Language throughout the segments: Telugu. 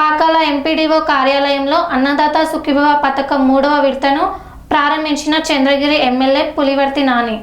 పాకాల ఎంపీడీఓ కార్యాలయంలో అన్నదాత సుఖీభవ పథకం 3వ విడతను ప్రారంభించిన చంద్రగిరి ఎమ్మెల్యే పులివర్తి నాని.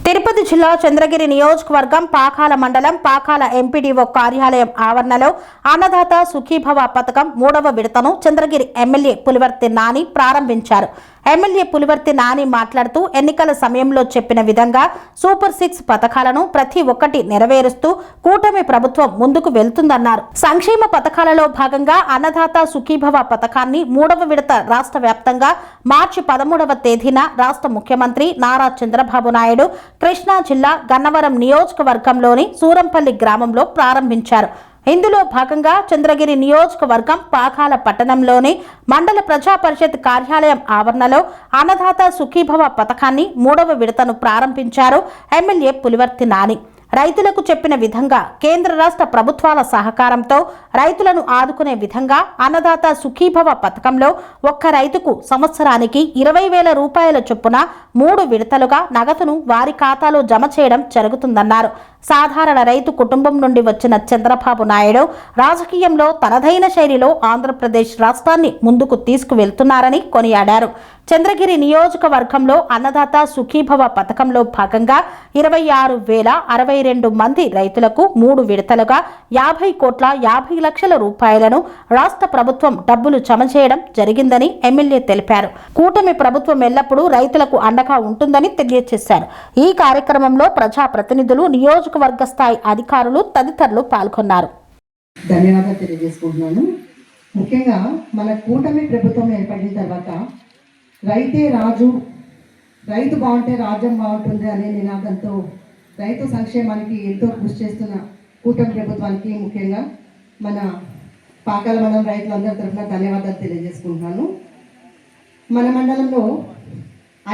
తిరుపతి జిల్లా చంద్రగిరి నియోజకవర్గం పాకాల మండలం పాకాల ఎంపీడీఓ కార్యాలయం ఆవరణలో అన్నదాత సుఖీభవ పథకం 3వ విడతను చంద్రగిరి ఎమ్మెల్యే పులివర్తి నాని ప్రారంభించారు. ఎమ్మెల్యే పులివర్తి నాని మాట్లాడుతూ ఎన్నికల సమయంలో చెప్పిన విధంగా సూపర్ 6 పథకాలను ప్రతి ఒక్కటి నెరవేరుస్తూ కూటమి ప్రభుత్వం ముందుకు వెళ్తుందన్నారు. సంక్షేమ పథకాలలో భాగంగా అన్నదాత సుఖీభవ పథకాన్ని 3వ విడత రాష్ట్ర వ్యాప్తంగా మార్చి 13వ తేదీన రాష్ట్ర ముఖ్యమంత్రి నారా చంద్రబాబు నాయుడు కృష్ణా జిల్లా గన్నవరం నియోజకవర్గంలోని సూరంపల్లి గ్రామంలో ప్రారంభించారు. ఇందులో భాగంగా చంద్రగిరి నియోజకవర్గం పాకాల పట్టణంలోని మండల ప్రజా పరిషత్ కార్యాలయం ఆవరణలో అన్నదాత సుఖీభవ పథకాన్ని 3వ విడతను ప్రారంభించారు ఎమ్మెల్యే పులివర్తి నాని. రైతులకు చెప్పిన విధంగా కేంద్ర రాష్ట్ర ప్రభుత్వాల సహకారంతో రైతులను ఆదుకునే విధంగా అన్నదాత సుఖీభవ పథకంలో ఒక్క రైతుకు సంవత్సరానికి 20,000 రూపాయల చొప్పున 3 విడతలుగా నగదును వారి ఖాతాలో జమ చేయడం జరుగుతుందన్నారు. సాధారణ రైతు కుటుంబం నుండి వచ్చిన చంద్రబాబు నాయుడు రాజకీయంలో తనదైన శైలిలో ఆంధ్రప్రదేశ్ రాష్ట్రాన్ని ముందుకు తీసుకువెళ్తున్నారని కొనియాడారు. చంద్రగిరి నియోజకవర్గంలో అన్నదాత సుఖీభవ పథకంలో భాగంగా 26,062 మంది రైతులకు 3 విడతలుగా 50,50 లక్షల రూపాయలను రాష్ట్ర ప్రభుత్వం డబ్బులు జమ చేయడం జరిగిందని ఎమ్మెల్యే తెలిపారు. కూటమి ప్రభుత్వం ఎల్లప్పుడూ రైతులకు అండగా ఉంటుందని తెలియజేశారు. ఈ కార్యక్రమంలో ప్రజాప్రతినిధులు, నియోజకవర్గ స్థాయి అధికారులు తదితరులు పాల్గొన్నారు. ధన్యవాదాలు తెలియజేసుకుంటున్నాను. ముఖ్యంగా మన కూటమి ప్రభుత్వం ఏర్పడిన తర్వాత రైతే రాజు, రైతు బాగుంటే రాజ్యం బాగుంటుంది అనే నినాదంతో రైతు సంక్షేమానికి ఎంతో కృషి చేస్తున్న కూటమి ప్రభుత్వానికి ముఖ్యంగా మన పాకాల మండలం రైతులందరి తరఫున ధన్యవాదాలు తెలియజేసుకుంటున్నాను. మన మండలంలో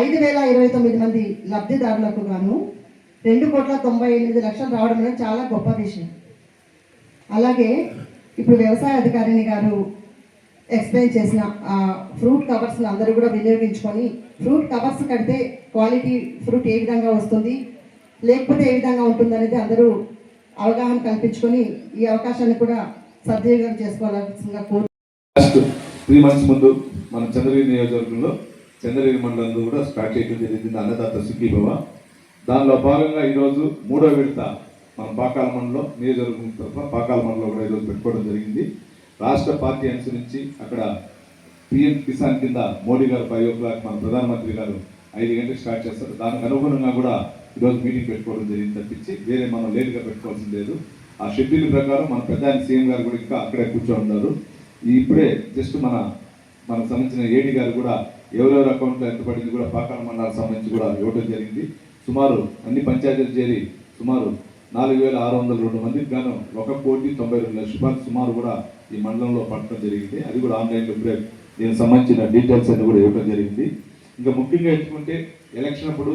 5,029 మంది లబ్ధిదారులకు గాను 2,98,00,000 రావడం అనేది చాలా గొప్ప విషయం. అలాగే ఇప్పుడు వ్యవసాయ అధికారిని గారు ఎక్స్ప్లెయిన్ చేసిన ఫ్రూట్ కవర్స్ని అందరూ కూడా వినియోగించుకొని ఫ్రూట్ కవర్స్ కడితే క్వాలిటీ ఫ్రూట్ ఏ విధంగా వస్తుంది, లేకపోతే ఏ విధంగా ఉంటుంది అనేది అందరూ అవగాహన కల్పించుకొని ఈ అవకాశాన్ని కూడా సద్వినియోగం చేసుకోవాల్సిందిగా కోరు. 3 months ముందు మన చంద్రగిరి నియోజకవర్గంలో చంద్రగిరి మండలంలో కూడా స్టార్ట్ చేయడం జరిగింది అన్నదాత సుఖీభవ. దానిలో భాగంగా ఈరోజు 3వ విడత మన పాకాల మండలం నియోజకవర్గం తరఫున పాకాల మండలంలో కూడా ఈరోజు పెట్టుకోవడం జరిగింది. రాష్ట్ర పార్టీ అనుసరించి అక్కడ పిఎం కిసాన్ కింద మోడీ గారు 5 o'clock మన ప్రధానమంత్రి గారు 5 గంటలకు స్టార్ట్ చేస్తారు. దానికి అనుగుణంగా కూడా ఈరోజు మీటింగ్ పెట్టుకోవడం జరిగింది తప్పించి వేరే మనం లేటుగా పెట్టుకోవాల్సింది లేదు. ఆ షెడ్యూల్ ప్రకారం మన పెద్ద సీఎం గారు కూడా ఇంకా అక్కడే కూర్చొని ఉన్నారు. ఇప్పుడే జస్ట్ మనకు సంబంధించిన ఏడీ గారు కూడా ఎవరెవరి అకౌంట్లో ఎంత పడింది కూడా పాకాల మండలానికి సంబంధించి కూడా ఇవ్వడం జరిగింది. సుమారు అన్ని పంచాయతీలు చేరి సుమారు 4,602 మందికి గాను 1,92,00,000 రూపాయలు సుమారు కూడా ఈ మండలంలో పట్టడం జరిగింది. అది కూడా ఆన్లైన్లో ఇప్పుడే దీనికి సంబంధించిన డీటెయిల్స్ అన్ని కూడా ఇవ్వడం జరిగింది. ఇంకా ముఖ్యంగా ఎంచుకుంటే ఎలక్షన్ అప్పుడు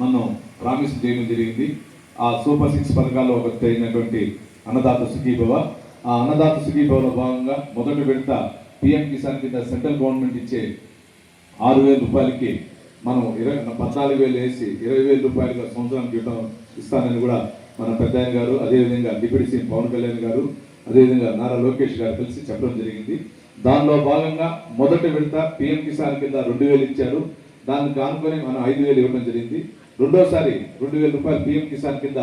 మనం ప్రామిస్ చేయడం జరిగింది. ఆ సూపర్ 6 పథకాల్లో ఒకటి అయినటువంటి అన్నదాత సుఖీభవ. ఆ అన్నదాత సుఖీభవలో భాగంగా మొదటి విడత పిఎం కిసాన్ కింద సెంట్రల్ గవర్నమెంట్ ఇచ్చే 6,000 రూపాయలకి మనం 14,000 వేసి 20,000 రూపాయలుగా సంవత్సరానికి ఇస్తానని కూడా మన పెద్దయ్య గారు, అదేవిధంగా డిప్యూటీ సీఎం పవన్ కళ్యాణ్ గారు, అదేవిధంగా నారా లోకేష్ గారు కలిసి చెప్పడం జరిగింది. దానిలో భాగంగా మొదటి విడత పిఎం కిసాన్ కింద 2,000 ఇచ్చారు. దానికి ఆనుకొని మనం 5,000 ఇవ్వడం జరిగింది. రెండోసారి 2,000 రూపాయలు పిఎం కిసాన్ కింద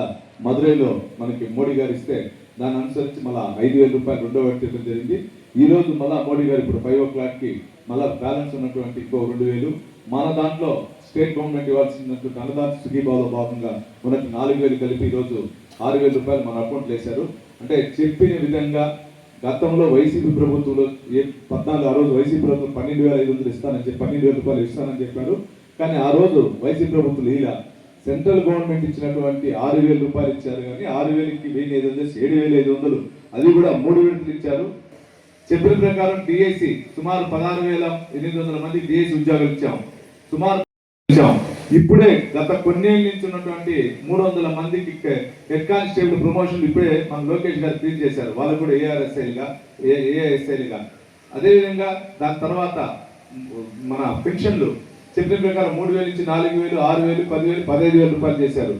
మదురైలో మనకి మోడీ గారు ఇస్తే దాన్ని అనుసరించి మళ్ళీ 5,000 రూపాయలు రెండో విడత ఇవ్వడం జరిగింది. ఈరోజు మళ్ళీ మోడీ గారు ఇప్పుడు 5 o'clockకి మళ్ళీ బ్యాలెన్స్ ఉన్నటువంటి ఇంకో 2,000 మన దాంట్లో స్టేట్ గవర్నమెంట్ ఇవ్వాల్సినటువంటి అన్నదాత సుఖీభావలో భాగంగా ఉన్నట్టు 4,000 కలిపి ఈరోజు 6,000 రూపాయలు మన అకౌంట్లో వేశారు. అంటే చెప్పిన విధంగా గతంలో వైసీపీ ప్రభుత్వంలో 14 ఆ రోజు వైసీపీ ప్రభుత్వం 12,500 ఇస్తానని చెప్పి 12,000 రూపాయలు ఇస్తానని చెప్పారు. కానీ ఆ రోజు వైసీపీ ప్రభుత్వం ఇలా సెంట్రల్ గవర్నమెంట్ ఇచ్చినటువంటి 6,000 రూపాయలు ఇచ్చారు. కానీ 6,000కి 1,500 7,500 అది కూడా 3 విడతలు ఇచ్చారు. చెప్పిన ప్రకారం డిఐసి సుమారు 16,800 మంది డిఐసి ఉద్యోగాలు ఇచ్చాం. సుమారు ఇప్పుడే గత కొన్నేళ్ళ నుంచి ఉన్నటువంటి 300 మందికి హెడ్ కానిస్టేబుల్ ప్రమోషన్ ఇప్పుడే మన లోకేష్ గారు క్లీన్ చేశారు. వాళ్ళు కూడా ఏఎస్ఐలుగా. అదేవిధంగా దాని తర్వాత మన పెన్షన్లు చెప్పిన ప్రకారం 3,000 నుంచి 4,000, 6,000, 10,000, 15,000 రూపాయలు చేశారు.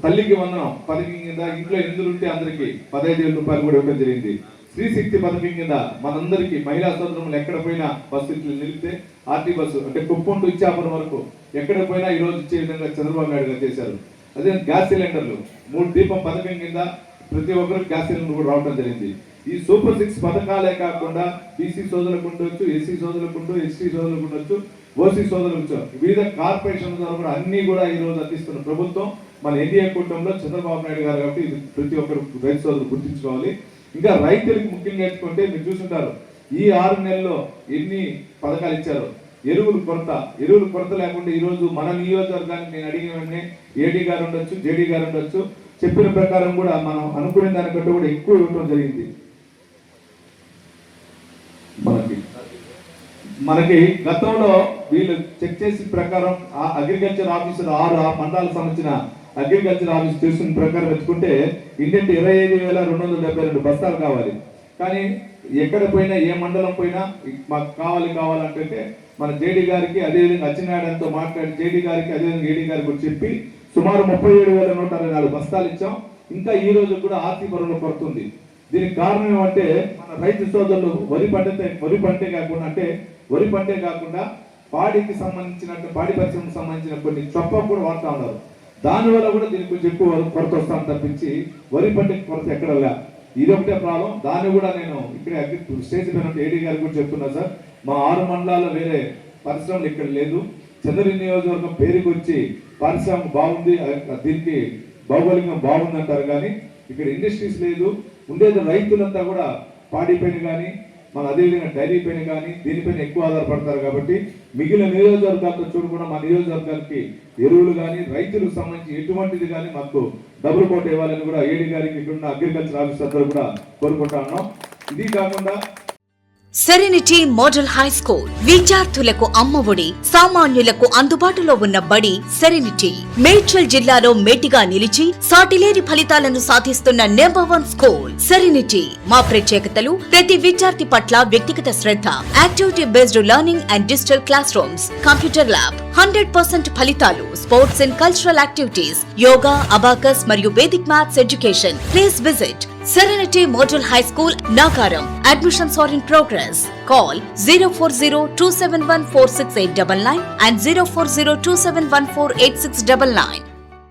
తల్లికి వందనం పథకం కింద ఇంట్లో ఎందులు ఉంటే అందరికి 15,000 రూపాయలు కూడా ఇవ్వడం జరిగింది. స్త్రీ శక్తి పథకం కింద మనందరికీ మహిళా సోదరులు ఎక్కడ పోయినా బస్సు నిలిపితే ఆర్టీ బస్సు అంటే కుప్పం టు ఇచ్చాపురం వరకు ఎక్కడ పోయినా ఈ రోజు ఇచ్చే విధంగా చంద్రబాబు నాయుడు గారు చేశారు. అదే గ్యాస్ సిలిండర్లు 3 దీపం పథకం కింద ప్రతి ఒక్కరికి గ్యాస్ సిలిండర్ కూడా రావడం జరిగింది. ఈ సూపర్ 6 పథకాలే కాకుండా బీసీ సోదరులకు ఉండొచ్చు, ఎస్సీ సోదరులకు ఉండొచ్చు, ఎస్టీ సోదరులకు ఉండొచ్చు, ఓసీ సోదరులకు వివిధ కార్పొరేషన్ ద్వారా కూడా అన్ని కూడా ఈ రోజు అందిస్తున్న ప్రభుత్వం మన ఎన్డీఏ కూటమిలో చంద్రబాబు నాయుడు గారు కాబట్టి ఇది ప్రతి ఒక్కరు రైతు సోదరులు గుర్తించుకోవాలి. ఇంకా రైతులకు ముఖ్యంగా నేర్చుకుంటే మీరు చూసుంటారు ఈ 6 నెలల్లో ఎన్ని పథకాలు ఇచ్చారో. ఎరువుల కొరత లేకుండా ఈ రోజు మన నియోజకవర్గానికి నేను అడిగిన వెంటనే ఏడీ గారు ఉండొచ్చు, జేడీ గారు ఉండొచ్చు, చెప్పిన ప్రకారం కూడా మనం అనుకునే దానికంటే కూడా ఎక్కువ ఇవ్వడం జరిగింది. మనకి గతంలో వీళ్ళు చెక్ చేసిన ప్రకారం ఆ అగ్రికల్చర్ ఆఫీసర్ 6 మండలాలకు సంబంధించిన అగ్రికల్చర్ ఆఫీస్ చూసిన ప్రకారం వెతుకుంటే ఇంటింటి 25,272 బస్తాలు కావాలి. కానీ ఎక్కడ పోయినా ఏ మండలం పోయినా మాకు కావాలంటే మన జేడీ గారికి అదేవిధంగా అచ్చెన్నాయుడుతో మాట్లాడి జేడీ గారికి అదేవిధంగా ఏడీ గారికి కూడా చెప్పి సుమారు 37,164 బస్తాలు ఇచ్చాం. ఇంకా ఈ రోజు కూడా ఆర్తి బరువులు కొడుతుంది. దీనికి కారణం ఏమంటే మన రైతు సోదరులు వరి పంటే కాకుండా పాడికి సంబంధించిన పాడి పరిశ్రమకు సంబంధించిన కొన్ని చొప్ప కూడా వాడుతూ ఉన్నారు. దానివల్ల కూడా దీనికి కొంచెం ఎక్కువ కొరత వస్తాను తప్పించి వరి పంటకి కొరత ఎక్కడలా. ఇది ఒకటే ప్రాబ్లం. దాన్ని కూడా నేను ఇక్కడే స్టేజ్ పైన ఏడీ గారికి కూడా చెప్తున్నా సార్, మా 6 మండలాల్లో వేరే పరిశ్రమలు ఇక్కడ లేదు. చంద్రగిరి నియోజకవర్గం పేరుకి వచ్చి పరిశ్రమ బాగుంది, దీనికి భౌగోళికం బాగుంది అంటారు కానీ ఇక్కడ ఇండస్ట్రీస్ లేదు. ఉండేది రైతులంతా కూడా పాడి పైన కానీ మన అదేవిధంగా డైరీ పైన కానీ దీనిపైన ఎక్కువ ఆధారపడతారు. కాబట్టి మిగిలిన నియోజకవర్గాలతో చూడకుండా మా నియోజకవర్గానికి ఎరువులు కానీ రైతులకు సంబంధించి ఎటువంటిది కానీ మాకు డబుల్ కోట్ ఇవ్వాలని కూడా ఏడీ గారికి ఇక్కడ అగ్రికల్చర్ ఆఫీసర్ కూడా కోరుకుంటా ఉన్నాం. ఇది కాకుండా సెరెనిటీ మోడల్ హై స్కూల్ విద్యార్థులకు అమ్మఒడి, సామాన్యులకు అందుబాటులో ఉన్న బడి సెరెనిటీ. మేడ్చల్ జిల్లాలో మేటిగా నిలిచి సాటిలేని ఫలితాలను సాధిస్తున్న #1 స్కూల్ సెరెనిటీ. మా ప్రత్యేకతలు ప్రతి విద్యార్థి పట్ల వ్యక్తిగత శ్రద్ధ, activity based learning and digital classrooms, computer lab, 100% ఫలితాలు, sports and cultural activities, yoga, abacus మరియు Vedic maths education. Please visit Serenity Model High School, Nagaram. Admissions are in progress. Call 040-271-46899 and 040-271-48699.